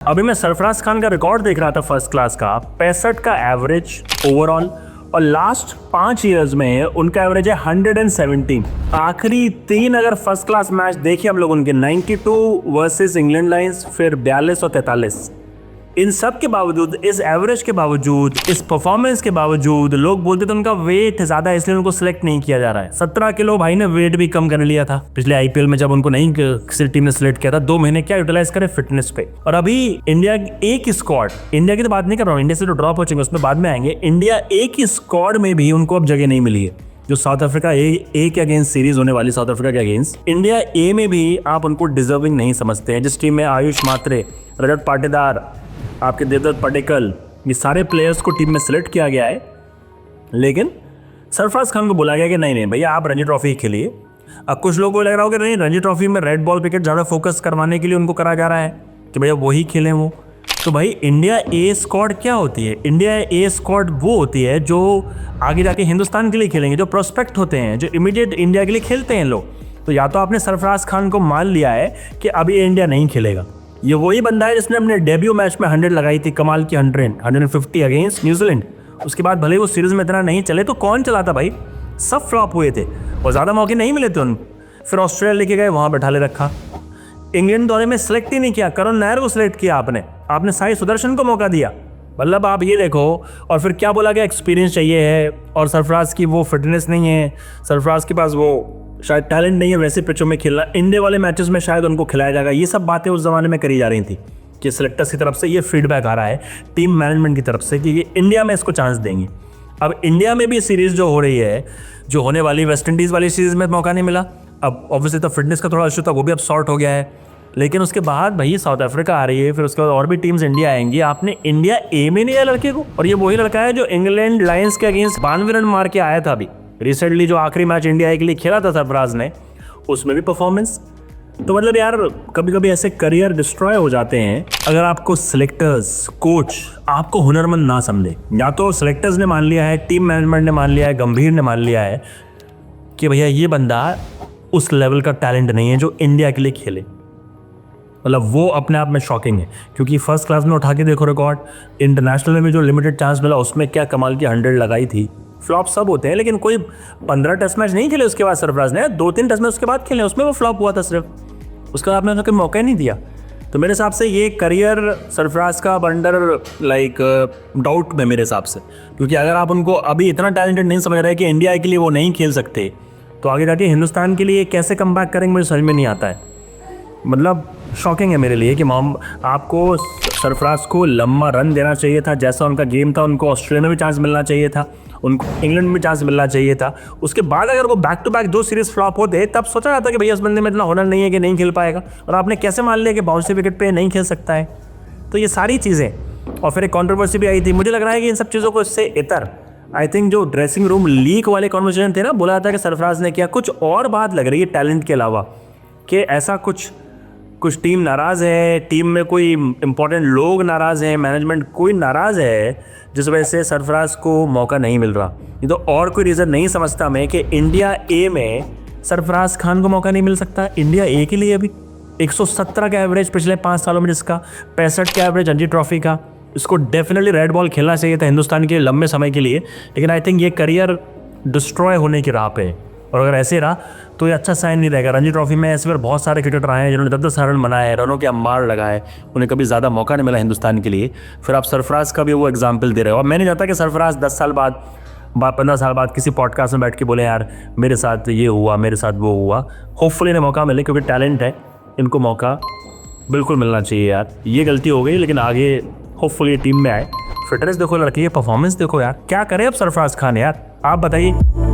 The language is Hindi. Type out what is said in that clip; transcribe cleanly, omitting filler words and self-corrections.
अभी मैं सरफराज खान का रिकॉर्ड देख रहा था फर्स्ट क्लास का 65 का एवरेज ओवरऑल, और लास्ट 5 इयर्स में उनका एवरेज है 117। आखिरी 3 अगर फर्स्ट क्लास मैच देखिए हम लोग उनके 92 वर्सेस इंग्लैंड लायंस, फिर 42 और 43। इन सब के बावजूद, इस एवरेज के बावजूद, इस परफॉर्मेंस के बावजूद लोग बोलते थे उनका वेट ज़्यादा है इसलिए उनको सिलेक्ट नहीं किया जा रहा है। 17 किलो भाई ने वेट भी कम कर लिया था पिछले आईपीएल में जब उनको नहीं किसी टीम ने सिलेक्ट किया था। 2 महीने क्या यूटिलाइज करे फिटनेस पे। और अभी इंडिया एक स्क्वाड, इंडिया की तो बात नहीं कर रहा हूँ, इंडिया से जो ड्रॉप हो चुके उसमें बाद में आएंगे, इंडिया एक ही स्क्वाड में भी उनको अब जगह नहीं मिली है। जो साउथ अफ्रीका ए के अगेंस्ट सीरीज होने वाली साउथ अफ्रीका के अगेंस्ट, इंडिया ए में भी आप उनको डिजर्विंग नहीं समझते हैं। जिस टीम में आयुष मात्रे, रजत पाटीदार, आपके देवदत्त पडिक्कल, ये सारे प्लेयर्स को टीम में सिलेक्ट किया गया है, लेकिन सरफराज खान को बोला गया कि नहीं भैया आप रणजी ट्रॉफी खेलिए। अब कुछ लोगों को लग रहा हो कि नहीं, रणजी ट्रॉफी में रेड बॉल क्रिकेट ज़्यादा फोकस करवाने के लिए उनको करा जा रहा है कि भैया वही खेलें वो। तो भाई इंडिया ए स्क्वाड क्या होती है? इंडिया ए स्क्वाड वो होती है जो आगे जाके हिंदुस्तान के लिए खेलेंगे, जो प्रोस्पेक्ट होते हैं, जो इमीडिएट इंडिया के लिए खेलते हैं लोग। तो या तो आपने सरफराज खान को मान लिया है कि अभी इंडिया नहीं खेलेगा। ये वही बंदा है जिसने अपने डेब्यू मैच में 100 लगाई थी, कमाल की 150 अगेंस्ट न्यूजीलैंड। उसके बाद भले वो सीरीज में इतना नहीं चले तो कौन चलाता भाई, सब फ्लॉप हुए थे और ज़्यादा मौके नहीं मिले थे उनको। फिर ऑस्ट्रेलिया लेके गए, वहाँ बैठा ले रखा। इंग्लैंड दौरे में सिलेक्ट ही नहीं किया, करुण नायर को सिलेक्ट किया आपने साई सुदर्शन को मौका दिया। मतलब आप ये देखो, और फिर क्या बोला गया, एक्सपीरियंस चाहिए है और सरफराज की वो फिटनेस नहीं है, सरफराज के पास वो शायद टैलेंट नहीं है वैसे पिचों में खेलना, इंडिया वाले मैचेस में शायद उनको खिलाया जाएगा। ये सब बातें उस ज़माने में करी जा रही थी कि सिलेक्टर्स की तरफ से ये फीडबैक आ रहा है टीम मैनेजमेंट की तरफ से कि ये इंडिया में इसको चांस देंगे। अब इंडिया में भी सीरीज़ जो हो रही है, जो होने वाली वेस्ट इंडीज़ वाली सीरीज़ में मौका नहीं मिला। अब ऑब्वियसली तो फिटनेस का थोड़ा इशू था, वो भी अब सॉर्ट हो गया है। लेकिन उसके बाद भाई साउथ अफ्रीका आ रही है, फिर उसके बाद और भी टीम्स इंडिया आएंगी। आपने इंडिया ए में नहीं आया लड़के को, और ये वही लड़का है जो इंग्लैंड लायंस के अगेंस्ट 92 रन मार के आया था अभी रिसेंटली, जो आखिरी मैच इंडिया के लिए खेला था सरफराज ने, उसमें भी परफॉर्मेंस। तो मतलब यार कभी कभी ऐसे करियर डिस्ट्रॉय हो जाते हैं अगर आपको सिलेक्टर्स, कोच आपको हुनरमंद ना समझे। या तो सिलेक्टर्स ने मान लिया है, टीम मैनेजमेंट ने मान लिया है, गंभीर ने मान लिया है कि भैया ये बंदा उस लेवल का टैलेंट नहीं है जो इंडिया के लिए खेले। मतलब वो अपने आप में शॉकिंग है, क्योंकि फर्स्ट क्लास में उठा के देखो रिकॉर्ड, इंटरनेशनल में भी जो लिमिटेड चांस मिला उसमें क्या कमाल की 100 लगाई थी। फ्लॉप सब होते हैं, लेकिन कोई 15 टेस्ट मैच नहीं खेले उसके बाद सरफराज ने, 2-3 टेस्ट मैच उसके बाद खेले, उसमें वो फ्लॉप हुआ था सिर्फ, उसका आपने उन्हें कोई मौका ही नहीं दिया। तो मेरे हिसाब से ये करियर सरफराज का अंडर डाउट में मेरे हिसाब से, क्योंकि अगर आप उनको अभी इतना टैलेंटेड नहीं समझ रहे कि इंडिया के लिए वो नहीं खेल सकते, तो आगे जाके हिंदुस्तान के लिए कैसे कम बैक करेंगे मुझे समझ में नहीं आता है। मतलब शॉकिंग है मेरे लिए कि आपको सरफराज को लंबा रन देना चाहिए था, जैसा उनका गेम था उनको ऑस्ट्रेलिया में भी चांस मिलना चाहिए था, उनको इंग्लैंड में भी चांस मिलना चाहिए था। उसके बाद अगर वो back to back 2 series flop होते तब सोचा जाता कि भैया इस बंदे में इतना हुनर नहीं है कि नहीं खेल पाएगा, और आपने कैसे मान लिया कि बाउंसी विकेट पे नहीं खेल सकता है। तो ये सारी चीज़ें, और फिर एक कॉन्ट्रोवर्सी भी आई थी। मुझे लग रहा है कि इन सब चीज़ों को इससे इतर आई थिंक जो ड्रेसिंग रूम लीक वाले कॉन्वर्सेशन थे ना, बोला था कि सरफराज ने किया, कुछ और बात लग रही है टैलेंट के अलावा, कि ऐसा कुछ टीम नाराज़ है, टीम में कोई इंपॉर्टेंट लोग नाराज़ हैं, मैनेजमेंट कोई नाराज़ है जिस वजह से सरफराज को मौका नहीं मिल रहा। ये तो और कोई रीज़न नहीं समझता मैं कि इंडिया ए में सरफराज खान को मौका नहीं मिल सकता। इंडिया ए के लिए अभी 117 का एवरेज पिछले 5 सालों में, जिसका 65 का एवरेज रणजी ट्रॉफी का, इसको डेफिनेटली रेड बॉल खेलना चाहिए था हिंदुस्तान के लंबे समय के लिए। लेकिन आई थिंक ये करियर डिस्ट्रॉय होने की राह पे है, और अगर ऐसे रहा तो ये अच्छा साइन नहीं रहेगा। रणजी ट्रॉफी में ऐसे बार बहुत सारे क्रिकेटर आए हैं जिन्होंने 10-10 रन बनाए, रनों के अंबार लगाए, उन्हें कभी ज़्यादा मौका नहीं मिला हिंदुस्तान के लिए। फिर आप सरफराज का भी वो एग्जाम्पल दे रहे हो। और मैं नहीं चाहता कि सरफराज 10 साल बाद 15 साल बाद किसी पॉडकास्ट में बैठ के बोले यार मेरे साथ ये हुआ, मेरे साथ वो हुआ। होपफुली इन्हें मौका मिले, क्योंकि टैलेंट है, इनको मौका बिल्कुल मिलना चाहिए यार। ये गलती हो गई, लेकिन आगे होपफुली टीम में आए। फिटनेस देखो लड़की, ये परफॉर्मेंस देखो यार, क्या करे अब सरफराज खान यार, आप बताइए।